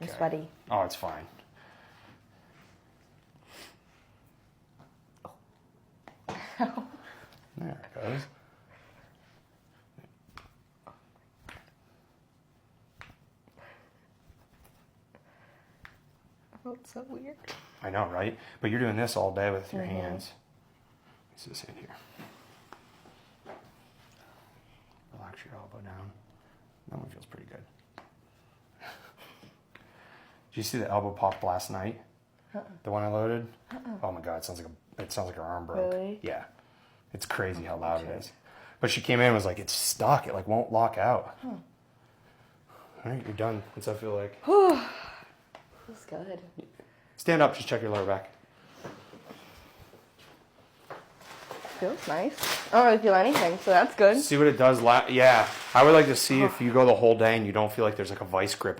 I'm sweaty. Oh, it's fine. There it goes. Oh, it's so weird. I know, right? But you're doing this all day with your hands. What's this in here? Relax your elbow down. That one feels pretty good. Did you see the elbow pop last night? The one I loaded? Oh my god, it sounds like her arm broke. Really? Yeah. It's crazy how loud it is. But she came in and was like, it's stuck. It like won't lock out. All right, you're done. What's that feel like? Feels good. Stand up, just check your lower back. Feels nice. I don't really feel anything, so that's good. See what it does. Yeah, I would like to see if you go the whole day and you don't feel like there's like a vice grip on